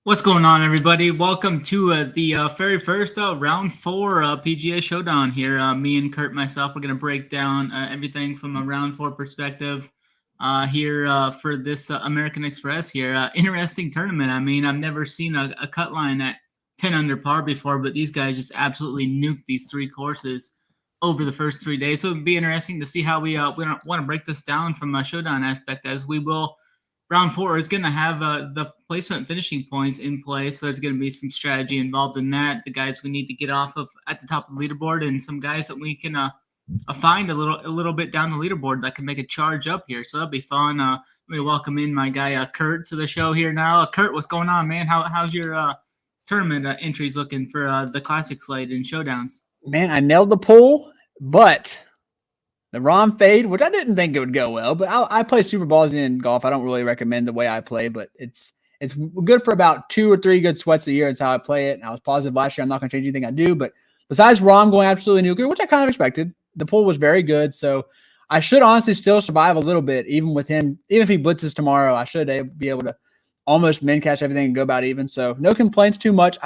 What's going on, everybody? Welcome to the very first round 4 PGA Showdown here. Me and Kurt, myself, we're going to break down everything from a round 4 perspective here for this American Express here. Interesting tournament. I mean, I've never seen a cut line at 10 under par before, but these guys just absolutely nuked these 3 courses over the first 3 days. So it'd be interesting to see how we want to break this down from a Showdown aspect, as we will. Round 4 is going to have the placement finishing points in place, so there's going to be some strategy involved in that. The guys we need to get off of at the top of the leaderboard, and some guys that we can find a little bit down the leaderboard that can make a charge up here. So that'll be fun. Let me welcome in my guy Kurt to the show here now. Kurt, what's going on, man? How's your tournament entries looking for the classic slate and showdowns? Man, I nailed the pool, but the Rom fade, which I didn't think it would go well, but I play super ballsy in golf. I don't really recommend the way I play, but it's good for about 2 or 3 good sweats a year. It's how I play it. And I was positive last year. I'm not going to change anything I do. But besides Rom going absolutely nuclear, which I kind of expected, the pool was very good. So I should honestly still survive a little bit, even with him. Even if he blitzes tomorrow, I should be able to almost min catch everything and go about even. So no complaints too much.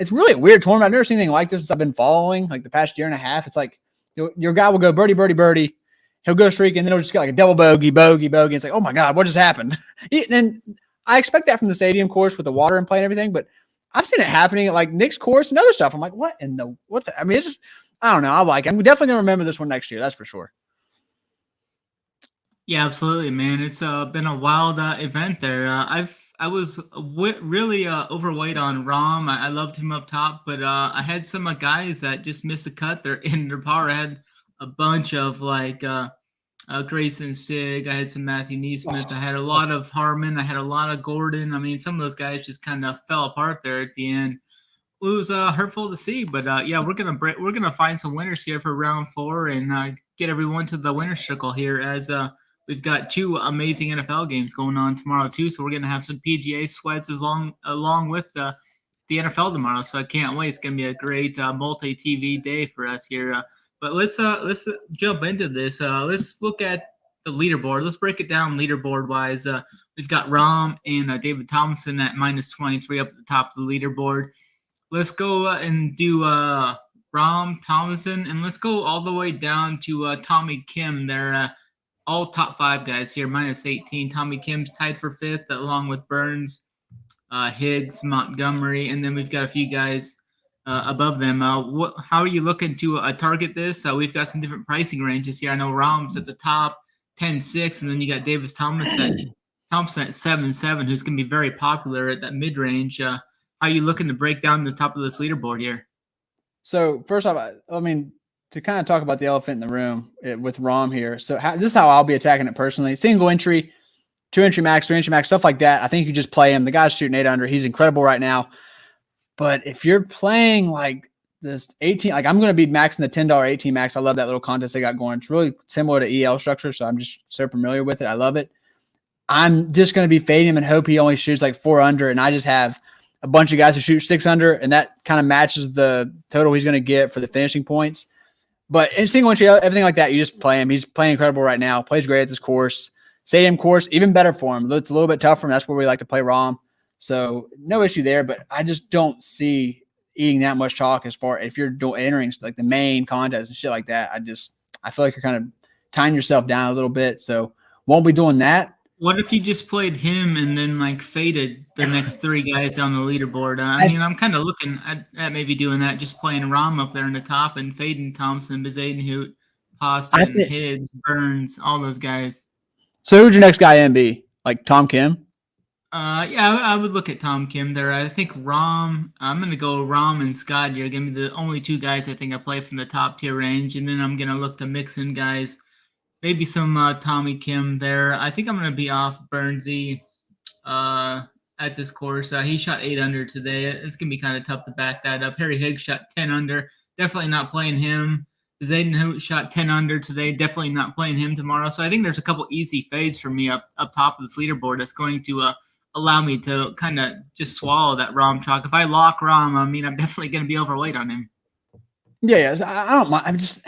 It's really a weird tournament. I've never seen anything like this since I've been following like the past year and a half. It's like your guy will go birdie, birdie, birdie. He'll go streak, and then he'll just get like a double bogey, bogey, bogey. It's like, oh my God, what just happened? And I expect that from the stadium course with the water and play and everything, but I've seen it happening at like Nick's course and other stuff. I'm like, what in the, what the, I mean, it's just, I don't know. I like it. I'm definitely going to remember this one next year. That's for sure. Yeah, absolutely, man. It's been a wild event there. I was really overweight on Rom. I loved him up top, but I had some guys that just missed the cut. They're in their power. I had a bunch of like Grayson Sig. I had some Matthew Neesmith. I had a lot of Harmon. I had a lot of Gordon. I mean, some of those guys just kind of fell apart there at the end. It was hurtful to see, but yeah, we're gonna find some winners here for round 4 and get everyone to the winner's circle here, as we've got 2 amazing NFL games going on tomorrow too. So we're gonna have some PGA sweats along with the NFL tomorrow. So I can't wait. It's gonna be a great multi-TV day for us here. But let's jump into this. Let's look at the leaderboard. Let's break it down leaderboard wise. We've got Rom and David Thompson at -23 up at the top of the leaderboard. Let's go and do Rom, Thompson, and let's go all the way down to Tommy Kim. They're all top 5 guys here, -18. Tommy Kim's tied for 5th, along with Burns, Higgs, Montgomery, and then we've got a few guys above them. How are you looking to target this? We've got some different pricing ranges here. I know Rom's at the top, 10-6, and then you got Davis Thompson at 7-7, who's going to be very popular at that mid-range. How are you looking to break down the top of this leaderboard here? So first off, I mean, to kind of talk about the elephant in the room with Rom here. So this is how I'll be attacking it personally. Single entry, 2 entry max, 3 entry max, stuff like that. I think you just play him. The guy's shooting 8 under. He's incredible right now. But if you're playing like this 18, like I'm going to be maxing the $10 18 max. I love that little contest they got going. It's really similar to EL structure, so I'm just so familiar with it. I love it. I'm just going to be fading him and hope he only shoots like 4 under, and I just have a bunch of guys who shoot 6 under, and that kind of matches the total he's going to get for the finishing points. But in single entry, everything like that, you just play him. He's playing incredible right now. Plays great at this course. Stadium course, even better for him. It's a little bit tougher for him. That's where we like to play Rom. So no issue there, but I just don't see eating that much chalk as far if you're entering like the main contest and shit like that. I feel like you're kind of tying yourself down a little bit. So won't be doing that. What if you just played him and then like faded the next 3 guys down the leaderboard? I mean, I'm kind of looking at maybe doing that, just playing Rom up there in the top and fading Thompson, Bezadenhout, Poston, Higgs, Burns, all those guys. So who's your next guy be? Like Tom Kim? Yeah, I would look at Tom Kim there. I think Rom, I'm going to go Rom and Scott. You're going to be the only 2 guys I think I play from the top tier range. And then I'm going to look to mix in guys, maybe some Tommy Kim there. I think I'm going to be off Burnsy at this course. He shot 8 under today. It's going to be kind of tough to back that up. Harry Higgs shot 10 under. Definitely not playing him. Zayden shot 10 under today. Definitely not playing him tomorrow. So I think there's a couple easy fades for me up top of this leaderboard that's going to allow me to kind of just swallow that Rom chalk. If I lock Rom, I mean, I'm definitely going to be overweight on him. Yeah. I don't mind.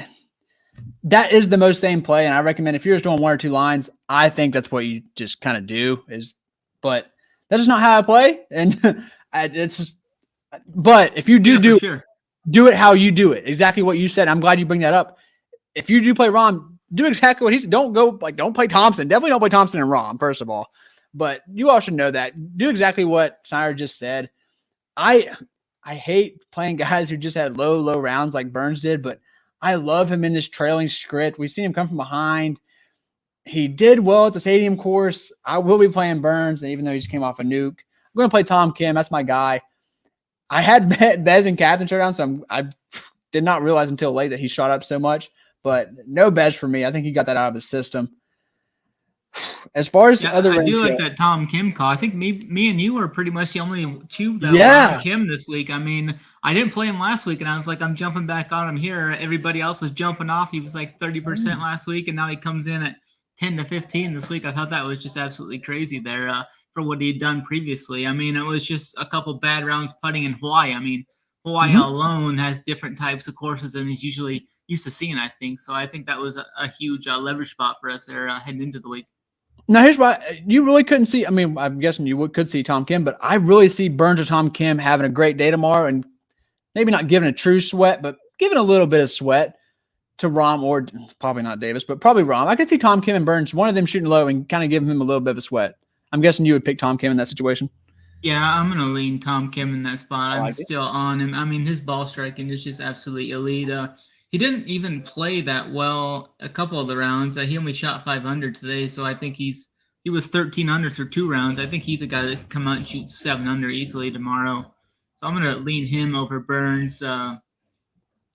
That is the most same play. And I recommend if you're just doing 1 or 2 lines, I think that's what you just kind of do but That's just not how I play. And it's just, but if you do it how you do it, exactly what you said. I'm glad you bring that up. If you do play Rom, do exactly what he said. Don't play Thompson. Definitely don't play Thompson and Rom, first of all. But you all should know that. Do exactly what Snyder just said. I hate playing guys who just had low rounds like Burns did, but I love him in this trailing script. We've seen him come from behind. He did well at the stadium course. I will be playing Burns, and even though he just came off a nuke, I'm going to play Tom Kim. That's my guy. I had Bez and Captain Showdown, so I did not realize until late that he shot up so much. But no Bez for me. I think he got that out of his system. As far as other I do like that Tom Kim call. I think me and you were pretty much the only two that were on Kim this week. I mean, I didn't play him last week, and I was like, I'm jumping back on him here. Everybody else was jumping off. He was like 30% last week, and now he comes in at 10 to 15 this week. I thought that was just absolutely crazy there for what he'd done previously. I mean, it was just a couple bad rounds putting in Hawaii. I mean, Hawaii alone has different types of courses than he's usually used to seeing, I think. So I think that was a huge leverage spot for us there heading into the week. Now, here's why you really couldn't see. I mean, I'm guessing you could see Tom Kim, but I really see Burns or Tom Kim having a great day tomorrow and maybe not giving a true sweat, but giving a little bit of sweat to Rom, or probably not Davis, but probably Rom. I could see Tom Kim and Burns, one of them shooting low and kind of giving him a little bit of a sweat. I'm guessing you would pick Tom Kim in that situation. Yeah, I'm going to lean Tom Kim in that spot. I'm still on him. I mean, his ball striking is just absolutely elite. He didn't even play that well a couple of the rounds. He only shot 500 today, so I think he was 13 under through 2 rounds. I think he's a guy that can come out and shoot 7 under easily tomorrow. So I'm going to lean him over Burns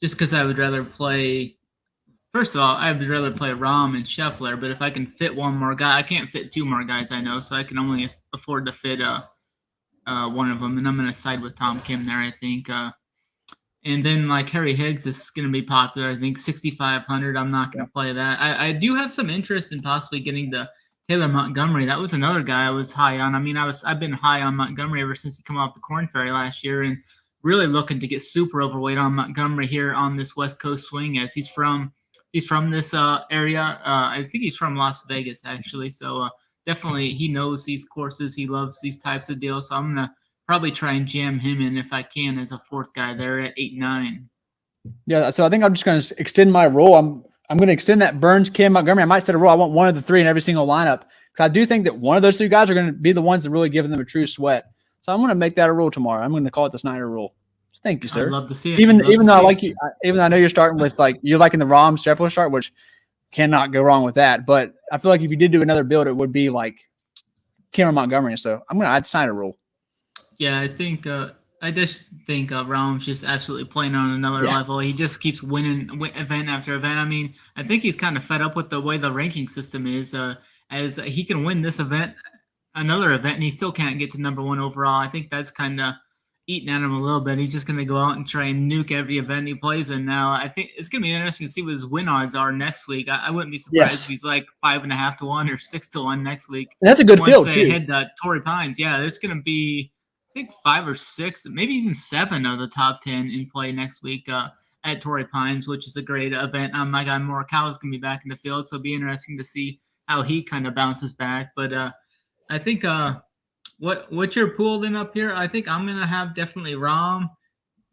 just because I would rather play – first of all, I would rather play Rom and Scheffler, but if I can fit one more guy – I can't fit 2 more guys, I know, so I can only afford to fit one of them, and I'm going to side with Tom Kim there, I think. And then, like, Harry Higgs is going to be popular. I think 6,500. I'm not going to play that. I do have some interest in possibly getting the Taylor Montgomery. That was another guy I was high on. I mean, I've been high on Montgomery ever since he came off the Corn Ferry last year, and really looking to get super overweight on Montgomery here on this West Coast swing, as he's from this area. I think he's from Las Vegas, actually. So definitely he knows these courses. He loves these types of deals. So I'm going to probably try and jam him in if I can as a 4th guy there at 8-9. Yeah, so I think I'm just going to extend my role. I'm going to extend that Burns, Kim, Montgomery. I might set a rule. I want one of the 3 in every single lineup because I do think that one of those 3 guys are going to be the ones that really give them a true sweat. So I'm going to make that a rule tomorrow. I'm going to call it the Snyder rule. So thank you, sir. I'd love to see it. Even though I like you, even though I know you're starting with you're liking the Rom Scheffler start, which cannot go wrong with that. But I feel like if you did do another build, it would be like Kim or Montgomery. So I'm going to add Snyder rule. Yeah, I just think Rom's just absolutely playing on another level. He just keeps winning event after event. I mean, I think he's kind of fed up with the way the ranking system is, as he can win this event, another event, and he still can't get to number 1 overall. I think that's kind of eating at him a little bit. He's just going to go out and try and nuke every event he plays in now. I think it's going to be interesting to see what his win odds are next week. I wouldn't be surprised if he's like 5.5 to 1 or 6 to 1 next week. And that's a good field, once they head to Torrey Pines. Yeah, there's going to be, I think 5 or 6, maybe even 7 of the top 10 in play next week at Torrey Pines, which is a great event. My guy Morikawa is going to be back in the field, so it'll be interesting to see how he kind of bounces back. But I think what's your pool then up here? I think I'm going to have definitely Rom.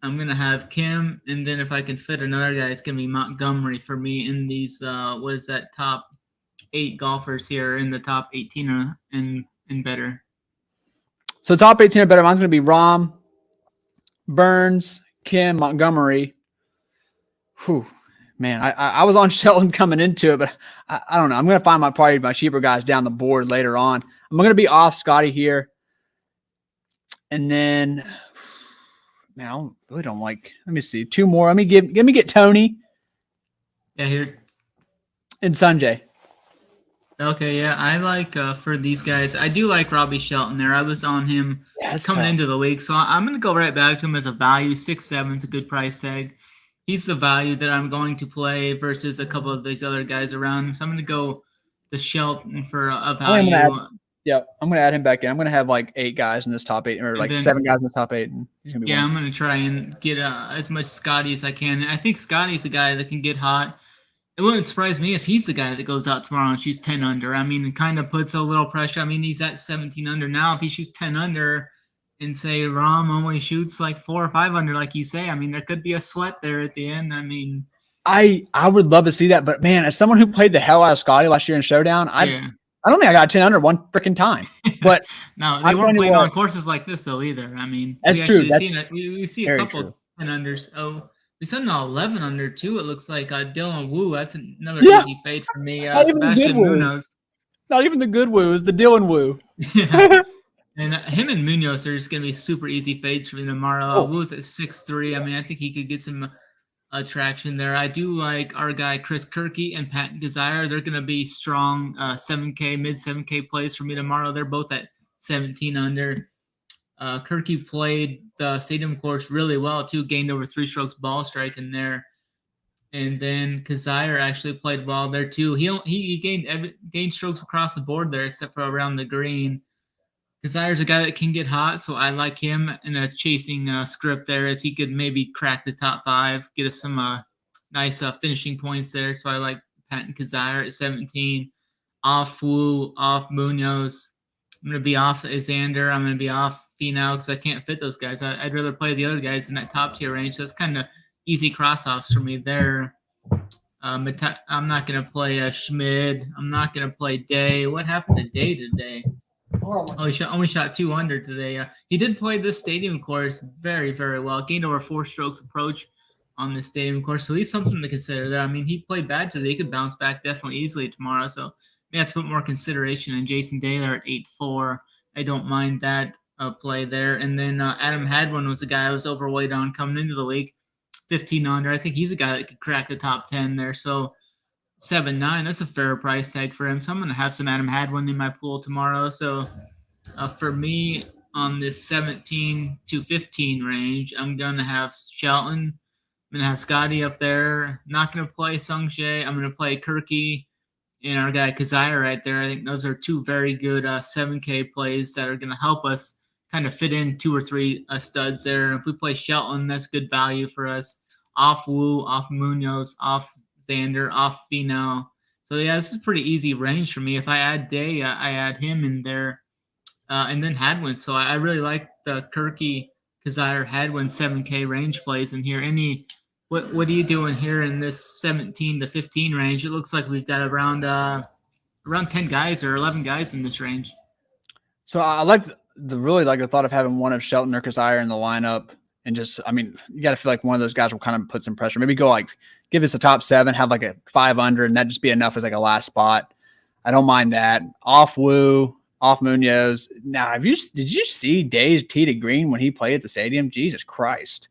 I'm going to have Kim, and then if I can fit another guy, it's going to be Montgomery for me in these top 8 golfers here in the top 18 and better. So top 18 or better, mine's going to be Rom, Burns, Kim, Montgomery. Whew, man, I was on Shelton coming into it, but I don't know. I'm going to find my cheaper guys down the board later on. I'm going to be off Scotty here. And then, man, I really don't like, let me see, 2 more. Let me get Tony. Yeah, here. And Sanjay. Okay, yeah, I like for these guys, I do like Robbie Shelton there. I was on him coming into the week, so I'm going to go right back to him as a value. 6'7" is a good price tag. He's the value that I'm going to play versus a couple of these other guys around him. So I'm going to go the Shelton for a value. I'm going to add him back in. I'm going to have like 8 guys in this top 8, or like 7 guys in the top 8. And he's gonna be I'm going to try and get as much Scotty as I can. I think Scotty's a guy that can get hot. It wouldn't surprise me if he's the guy that goes out tomorrow and shoots 10 under. I mean, it kind of puts a little pressure. I mean, he's at 17 under now. If he shoots 10 under and say Rom only shoots like 4 or 5 under, like you say, I mean, there could be a sweat there at the end. I mean, I would love to see that, but man, as someone who played the hell out of Scotty last year in Showdown, I don't think I got 10 under one freaking time. But no, they weren't playing on courses like this though either. I mean, that's true. We see a couple 10 unders. Oh, we saw an 11 under too. It looks like Dylan Wu. That's another easy fade for me. Sebastian Munoz. Not even the good Wu. It's the Dylan Wu. Yeah. And him and Munoz are just going to be super easy fades for me tomorrow. Wu's at 6'3". I mean, I think he could get some traction there. I do like our guy Chris Kirky and Pat Desire. They're going to be strong 7K, mid 7K plays for me tomorrow. They're both at 17 under. Kirky played the stadium course really well too, gained over 3 strokes ball strike in there. And then Kazire actually played well there too. He gained strokes across the board there except for around the green. Kasire's a guy that can get hot, so I like him in a chasing script there, as he could maybe crack the top 5, get us some nice finishing points there. So I like Pat and Kazire at 17. Off Wu, off Munoz. I'm going to be off Xander. I'm going to be off Finau because I can't fit those guys. I'd rather play the other guys in that top tier range. So it's kind of easy cross-offs for me there. I'm not going to play Schmid. I'm not going to play Day. What happened to Day today? Oh, he only shot 2 under today. He did play this stadium course very, very well. Gained over 4 strokes approach on this stadium course. So he's something to consider there. I mean, he played bad today. He could bounce back definitely easily tomorrow. So we have to put more consideration in Jason Day there at 8-4. I don't mind that play there. And then Adam Hadwin was a guy I was overweight on coming into the league. 15 under. I think he's a guy that could crack the top 10 there. So 7-9, that's a fair price tag for him. So I'm going to have some Adam Hadwin in my pool tomorrow. So for me on this 17 to 15 range, I'm going to have Shelton. I'm going to have Scotty up there. Not going to play Sung Jae. I'm going to play Kirky and our guy Kazire right there. I think those are 2 very good 7K plays that are going to help us kind of fit in 2 or 3 studs there. If we play Shelton, that's good value for us. Off Wu, off Munoz, off Xander, off Finau. So yeah, this is pretty easy range for me. If I add Day, I add him in there, and then Hadwin. So I really like the Kirky, Kazire, Hadwin 7K range plays in here. What are you doing here in this 17 to 15 range? It looks like we've got around 10 guys or 11 guys in this range. So I really like the thought of having one of Shelton or Kazire in the lineup. And just, I mean, you got to feel like one of those guys will kind of put some pressure. Maybe go give us a top 7, have like a 5 under, and that just be enough as like a last spot. I don't mind that. Off Wu, off Munoz. Now, did you see Day's tee to green when he played at the stadium? Jesus Christ.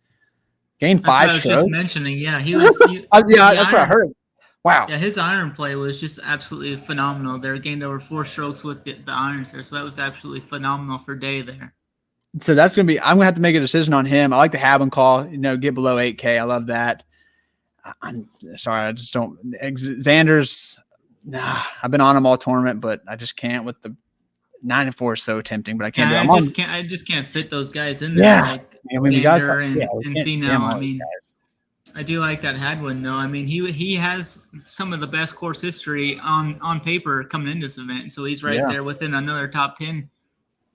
Gained 5 strokes. I was just mentioning. Yeah, he was. That's what I heard. Wow. Yeah, his iron play was just absolutely phenomenal. They gained over 4 strokes with the irons there. So that was absolutely phenomenal for Day there. So that's going to be – I'm going to have to make a decision on him. I like the Hadwin call, get below 8K. I love that. I'm sorry, I just don't – Xander's I've been on him all tournament, but I just can't with the 9-4 is so tempting, but I can't do it. I just can't fit those guys in there. Yeah. Like Xander and Finau. I mean, I do like that Hadwin, though. I mean, he has some of the best course history on paper coming into this event. So he's right there within another top 10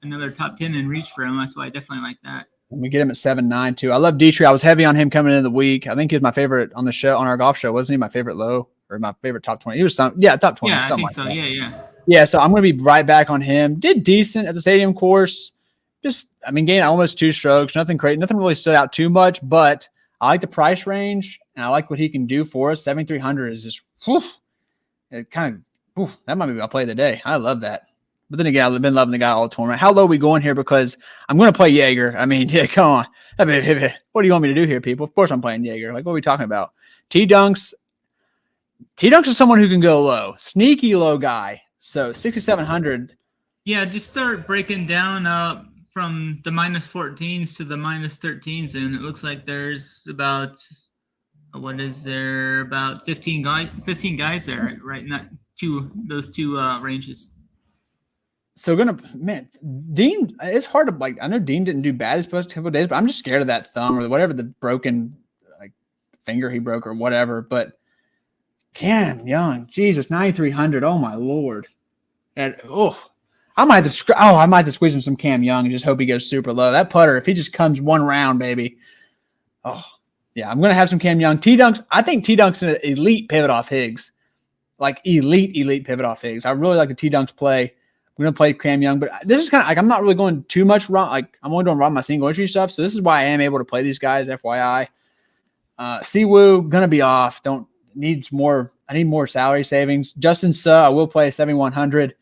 in reach for him. That's why I definitely like that. And we get him at 7-9 too. I love Dietrich. I was heavy on him coming into the week. I think he was my favorite on the show, on our golf show. Wasn't he my favorite low or my favorite top 20? He was top 20. Yeah, I think so. That. Yeah. Yeah, so I'm going to be right back on him. Did decent at the stadium course. Gained almost 2 strokes. Nothing crazy. Nothing really stood out too much, but I like the price range and I like what he can do for us. 7,300 is just, that might be my play of the day. I love that. But then again, I've been loving the guy all tournament. How low are we going here? Because I'm going to play Jaeger. I mean, yeah, come on. What do you want me to do here, people? Of course I'm playing Jaeger. Like, what are we talking about? T-Dunks is someone who can go low. Sneaky low guy. So 6,700. Yeah, just start breaking down from the -14s to the -13s. And it looks like there's about, about 15 guys there, right? Not those two ranges. So Dean, it's hard to I know Dean didn't do bad his first couple of days, but I'm just scared of that thumb or whatever the broken finger he broke or whatever. But Cam Young, Jesus, 9,300. Oh my Lord. I might have to squeeze him some Cam Young and just hope he goes super low. That putter, if he just comes one round, baby. Oh, yeah, I'm going to have some Cam Young. T-Dunks, I think T-Dunks an elite pivot off Higgs. Like elite pivot off Higgs. I really like the T-Dunks play. I'm going to play Cam Young, but this is kind of like I'm not really going too much wrong. Like I'm only doing wrong my single entry stuff, so this is why I am able to play these guys, FYI. Siwoo, going to be off. I need more salary savings. Justin Suh, I will play 7,100.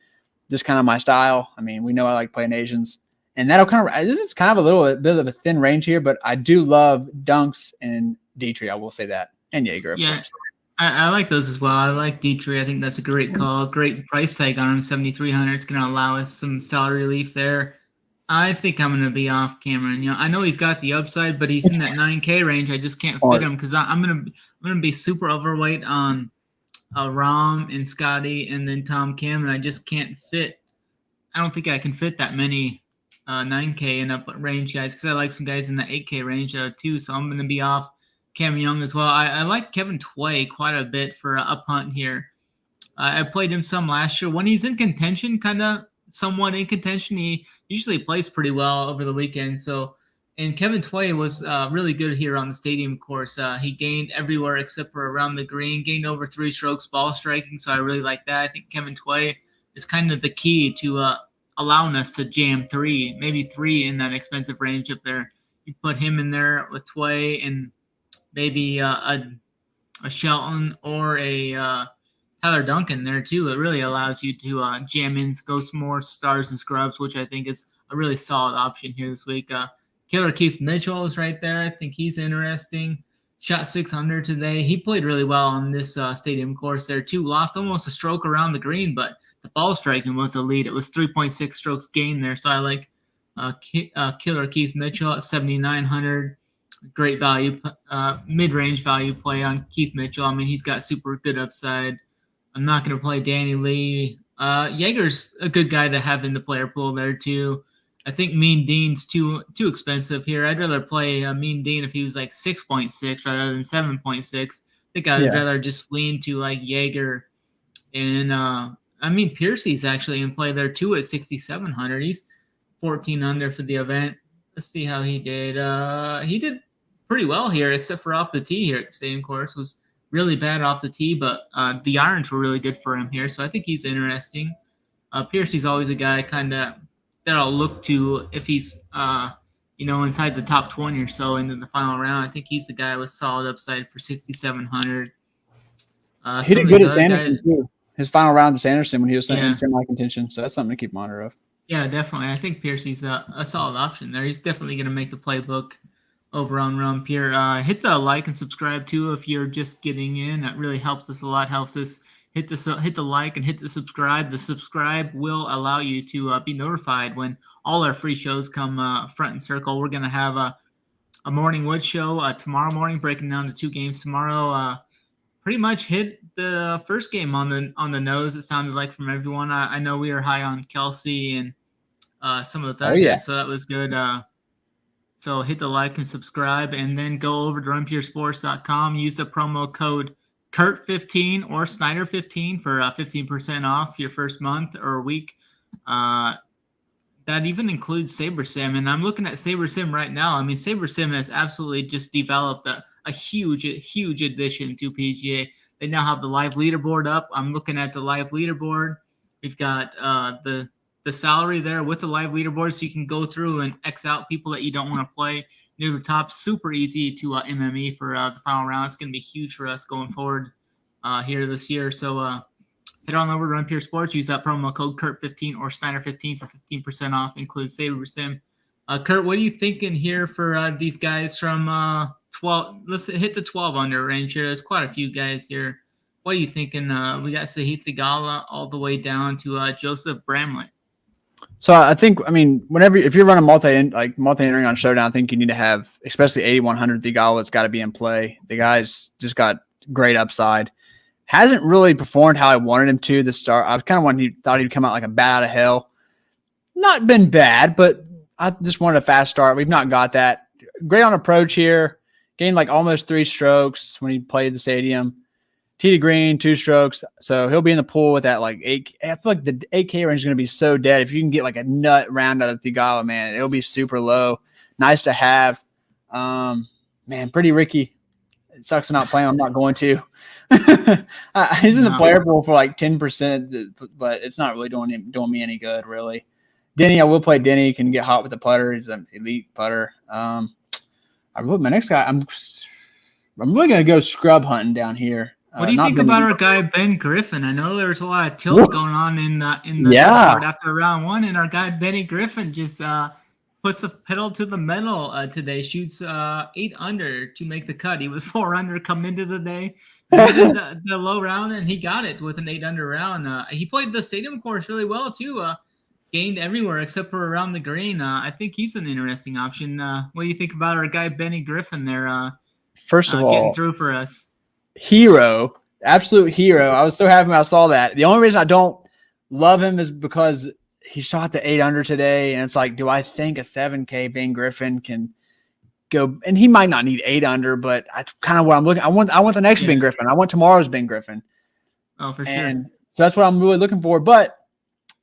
Just kind of my style. I mean, we know I like playing Asians. And this is kind of a little bit of a thin range here, but I do love Dunks and Dietrich. I will say that. And Jaeger, of course. I like those as well. I like Dietrich. I think that's a great call. Great price tag on him, 7,300. It's going to allow us some salary relief there. I think I'm going to be off Cameron. You know, I know he's got the upside, but he's in that 9K range. I just can't fit him because I'm going to be super overweight on Rom and Scotty and then Tom Kim, and I just can't fit. I don't think I can fit that many 9K and up range guys because I like some guys in the 8K range too. So I'm going to be off Cam Young as well. I like Kevin Tway quite a bit for a punt here. I played him some last year when he's in contention, kind of somewhat in contention. He usually plays pretty well over the weekend. And Kevin Tway was really good here on the stadium course. He gained everywhere except for around the green, gained over 3 strokes ball striking. So I really like that. I think Kevin Tway is kind of the key to allowing us to jam 3, maybe 3 in that expensive range up there. You put him in there with Tway and maybe a Shelton or a Tyler Duncan there too. It really allows you to jam in, go some more stars and scrubs, which I think is a really solid option here this week. Killer Keith Mitchell is right there. I think he's interesting. Shot 600 today. He played really well on this stadium course there too. Lost almost a stroke around the green, but the ball striking was the lead. It was 3.6 strokes gained there. So I like Killer Keith Mitchell at 7,900. Great value, mid-range value play on Keith Mitchell. I mean, he's got super good upside. I'm not going to play Danny Lee. Jaeger's a good guy to have in the player pool there too. I think Mean Dean's too expensive here. I'd rather play Mean Dean if he was like 6.6 rather than 7.6. I think I'd rather just lean to like Jaeger. And Piercy's actually in play there too at 6,700. He's 14 under for the event. Let's see how he did. He did pretty well here, except for off the tee here at the same course. Was really bad off the tee, but the irons were really good for him here. So I think he's interesting. Piercy's always a guy kind of that I'll look to if he's inside the top 20 or so into the final round. I think he's the guy with solid upside for 6,700. He did good at Sanderson too. His final round to Sanderson when he was in semi-contention. So that's something to keep monitor of. Yeah, definitely. I think Piercy's a solid option there. He's definitely going to make the playbook over on Rump here. Hit the like and subscribe too if you're just getting in. That really helps us a lot. Helps us hit the like and hit the subscribe. The subscribe will allow you to be notified when all our free shows come front and circle. We're going to have a morning wood show tomorrow morning, breaking down the 2 games tomorrow. Pretty much hit the first game on the nose. It sounded like from everyone. I know we are high on Kelsey and some of the other guys, so that was good. So hit the like and subscribe, and then go over to runpuresports.com. Use the promo code Kurt15 or Snyder15 for 15% off your first month or week. That even includes SaberSim, and I'm looking at SaberSim right now. I mean, SaberSim has absolutely just developed a huge addition to PGA. They now have the live leaderboard up. I'm looking at the live leaderboard. We've got the salary there with the live leaderboard, so you can go through and X out people that you don't want to play near the top. Super easy to MME for the final round. It's going to be huge for us going forward here this year. So head on over to Run Pure Sports. Use that promo code Kurt15 or Snyder15 for 15% off. Includes SaberSim. Kurt, what are you thinking here for these guys from 12? Let's hit the 12 under range here. There's quite a few guys here. What are you thinking? We got Sahith Theegala all the way down to Joseph Bramlett. So I think, if you're running multi-entering on Showdown, I think you need to have, especially 8,100 Theegala's got to be in play. The guy's just got great upside. Hasn't really performed how I wanted him to start. I was kind of thought he'd come out like a bat out of hell. Not been bad, but I just wanted a fast start. We've not got that. Great on approach here. Gained like almost 3 strokes when he played the stadium. tee to green, 2 strokes. So he'll be in the pool with that like 8. I feel like the 8K range is going to be so dead. If you can get like a nut round out of Thigala, man, it'll be super low. Nice to have. Man, pretty Ricky. It sucks to not play him. I'm not going to. He's in the player pool for like 10%, but it's not really doing me any good, really. Denny, I will play Denny. Can get hot with the putter. He's an elite putter. My next guy, I'm really going to go scrub hunting down here. What do you think about our guy Ben Griffin? I know there's a lot of tilt going on in the Discord after round 1, and our guy Benny Griffin just puts the pedal to the metal today. Shoots 8 under to make the cut. He was 4 under coming into the day, the low round, and he got it with an 8 under round. He played the stadium course really well too. Gained everywhere except for around the green. I think he's an interesting option. What do you think about our guy Benny Griffin there? First of all, getting through for us. Hero, absolute hero. I was so happy when I saw that. The only reason I don't love him is because he shot the 8 under today, and it's like, do I think a 7K Ben Griffin can go? And he might not need 8 under, but I kind of what I'm looking. I want the next Ben Griffin. I want tomorrow's Ben Griffin. Oh, for sure. And so that's what I'm really looking for. But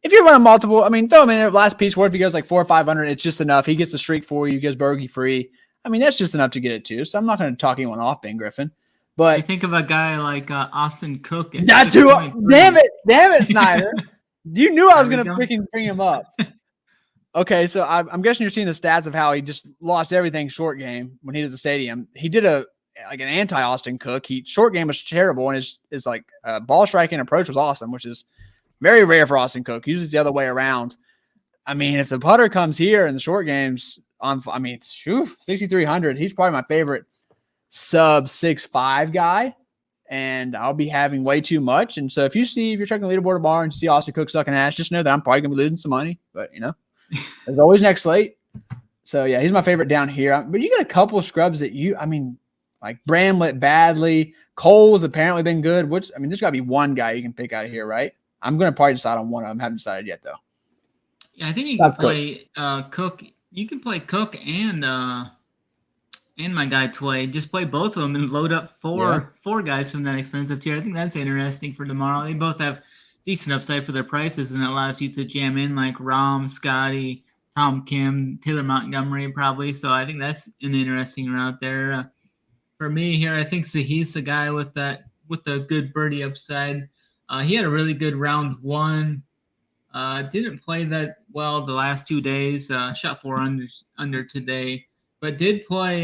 if you're running multiple, I mean, throw him in there. Last piece, what if he goes like 4 or 500? It's just enough. He gets the streak for you. He goes bogey free. I mean, that's just enough to get it too. So I'm not going to talk anyone off Ben Griffin. But you think of a guy like Austin Cook. That's who. Damn it, Snyder. You knew I was going to freaking bring him up. Okay, so I'm guessing you're seeing the stats of how he just lost everything short game when he did the stadium. He did an anti-Austin Cook. Short game was terrible, and his like ball striking approach was awesome, which is very rare for Austin Cook. Usually it's the other way around. I mean, if the putter comes here in the short games, 6,300. He's probably my favorite sub 6'5" guy, and I'll be having way too much. And so if you're checking the leaderboard tomorrow and you see Austin Cook sucking ass, just know that I'm probably gonna be losing some money. But there's always next slate. So yeah, he's my favorite down here. But you got a couple of scrubs that like Bramlett, Badley, Cole's apparently been good. There's got to be one guy you can pick out of here, right? I'm gonna probably decide on one of them. Haven't decided yet though. Yeah, I think you can play Cook. You can play Cook and my guy Tway. Just play both of them and load up four guys from that expensive tier. I think that's interesting for tomorrow. They both have decent upside for their prices, and it allows you to jam in like Rom, Scotty, Tom Kim, Taylor Montgomery probably. So I think that's an interesting route there. For me here, I think Sahith's a guy with the good birdie upside. He had a really good round 1. Didn't play that well the last 2 days. Shot 4 under today, but did play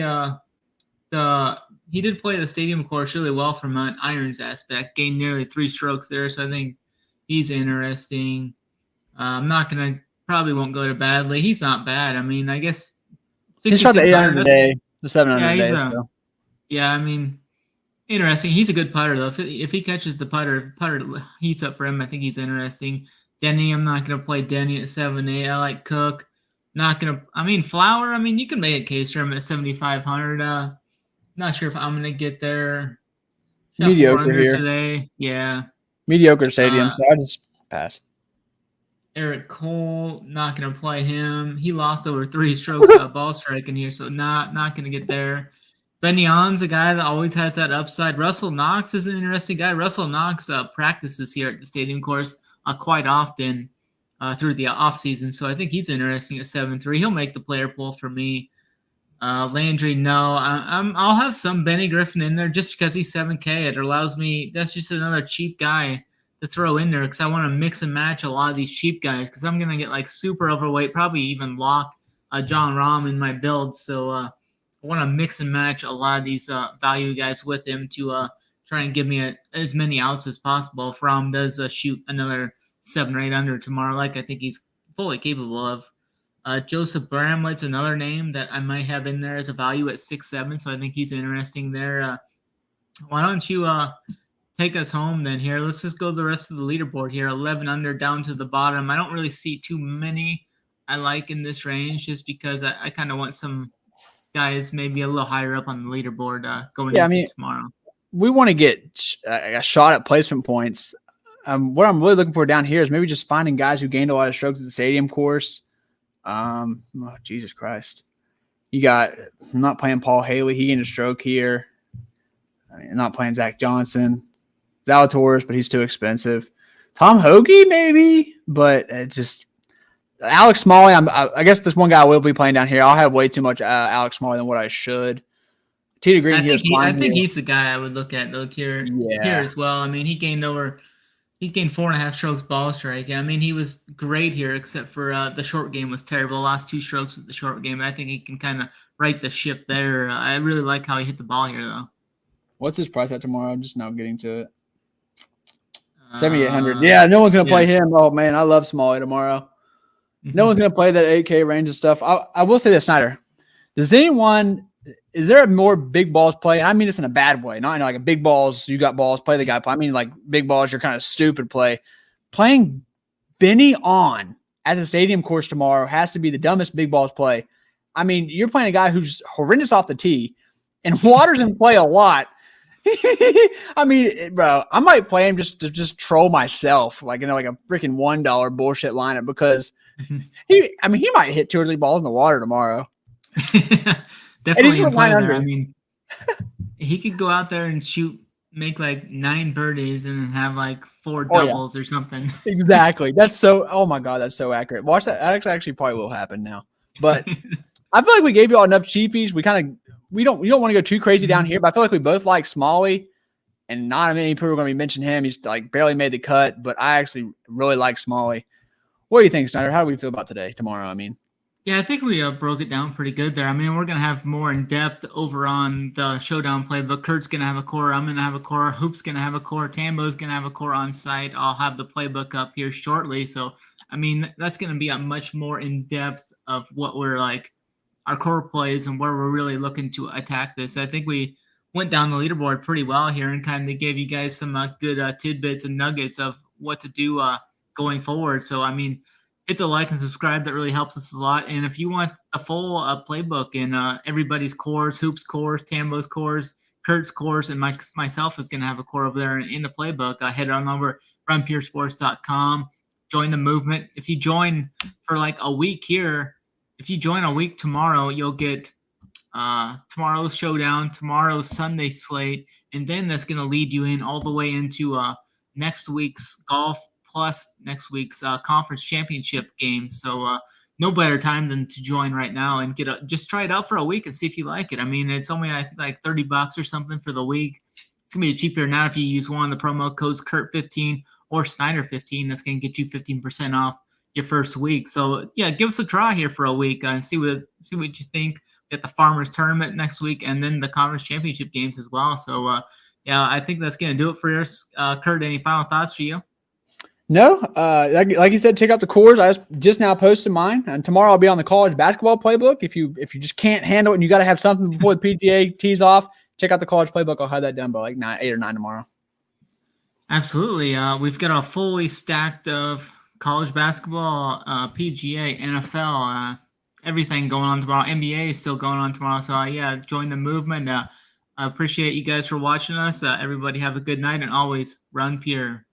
the stadium course really well from an irons aspect. Gained nearly 3 strokes there, so I think he's interesting. Probably won't go to Badley. He's not bad. I mean, I guess he shot the 800 today, the 700 today. Yeah, I mean, interesting. He's a good putter though. If he catches the putter heats up for him, I think he's interesting. Denny, I'm not going to play Denny at 7-8. I like Cook. Flower, you can make a case for him at 7,500. Not sure if I'm going to get there. Mediocre here today. Yeah. Mediocre stadium, so I just pass. Eric Cole, not going to play him. He lost over 3 strokes ball striking here, so not going to get there. Ben Yon's a guy that always has that upside. Russell Knox is an interesting guy. Russell Knox practices here at the stadium course quite often through the offseason. So I think he's interesting at 7-3. He'll make the player pool for me. Landry, no. I'll have some Benny Griffin in there just because he's 7K. It allows me – that's just another cheap guy to throw in there because I want to mix and match a lot of these cheap guys because I'm going to get like super overweight, probably even lock John Rahm in my build. So I want to mix and match a lot of these value guys with him to try and give me as many outs as possible. If Rahm does shoot another 7 or 8 under tomorrow, like I think he's fully capable of. Joseph Bramlett's another name that I might have in there as a value at 6-7, so I think he's interesting there. Why don't you take us home then here? Let's just go the rest of the leaderboard here. 11 under down to the bottom. I don't really see too many I like in this range just because I kind of want some guys maybe a little higher up on the leaderboard going into tomorrow. We want to get a shot at placement points. What I'm really looking for down here is maybe just finding guys who gained a lot of strokes at the stadium course. Jesus Christ. I'm not playing Paul Haley. He gained a stroke here. I'm not playing Zach Johnson. Zalatoris, but he's too expensive. Tom Hoagie, maybe, but it just Alex Smalley. I guess this one guy will be playing down here. I'll have way too much Alex Smalley than what I should. Tita Green, I think he's the guy I would look at though here as well. I mean, he gained 4.5 strokes ball strike. I mean, he was great here, except for the short game was terrible. The last 2 strokes of the short game. I think he can kind of right the ship there. I really like how he hit the ball here, though. What's his price at tomorrow? I'm just now getting to it. 7,800. Yeah, no one's gonna play him. Oh man, I love Smalley tomorrow. No one's gonna play that 8K range and stuff. I will say this, Snyder. Is there a more big balls play? And I mean this in a bad way, not in like a big balls, you got balls, play the guy play. I mean like big balls, you're kind of stupid play. Playing Benny on at the stadium course tomorrow has to be the dumbest big balls play. I mean, you're playing a guy who's horrendous off the tee and waters in play a lot. I mean, bro, I might play him just to troll myself, like like a freaking $1 bullshit lineup because he might hit 2 or 3 balls in the water tomorrow. Definitely in play there. I mean, he could go out there and make like 9 birdies and have like 4 doubles or something. Exactly. That's so. Oh my god, that's so accurate. Watch that. That actually probably will happen now. But I feel like we gave you all enough cheapies. We don't want to go too crazy down here, but I feel like we both like Smalley, and not many people are going to be mentioning him. He's like barely made the cut, but I actually really like Smalley. What do you think, Snyder? How do we feel about tomorrow? I mean. Yeah, I think we broke it down pretty good there. I mean, we're going to have more in depth over on the Showdown playbook. Kurt's going to have a core. I'm going to have a core. Hoop's going to have a core. Tambo's going to have a core on site. I'll have the playbook up here shortly. So, I mean, that's going to be a much more in depth of what we're like, our core plays and where we're really looking to attack this. I think we went down the leaderboard pretty well here and kind of gave you guys some good tidbits and nuggets of what to do going forward. So, I mean, hit the like and subscribe. That really helps us a lot. And if you want a full playbook and everybody's cores, Hoop's cores, Tambo's cores, Kurt's cores, and myself is going to have a core over there in the playbook, head on over runpuresports.com. Join the movement. If you join for like a week here, if you join a week tomorrow, you'll get tomorrow's Showdown, tomorrow's Sunday slate, and then that's going to lead you in all the way into next week's golf plus next week's conference championship games. So no better time than to join right now and just try it out for a week and see if you like it. I mean, it's only I think like $30 or something for the week. It's gonna be cheaper now if you use one of the promo codes Kurt15 or Snyder15. That's gonna get you 15% off your first week. So yeah, give us a try here for a week and see what you think. We got the Farmers Tournament next week and then the conference championship games as well. So yeah, I think that's gonna do it for yours. Kurt, any final thoughts for you? No, like you said, check out the cores. I just now posted mine, and tomorrow I'll be on the college basketball playbook. If you just can't handle it and you got to have something before the PGA tees off, check out the college playbook. I'll have that done by like 8 or 9 tomorrow. Absolutely. We've got a fully stacked of college basketball, PGA, NFL, everything going on tomorrow. NBA is still going on tomorrow. So yeah, join the movement. I appreciate you guys for watching us. Everybody have a good night and always run pure.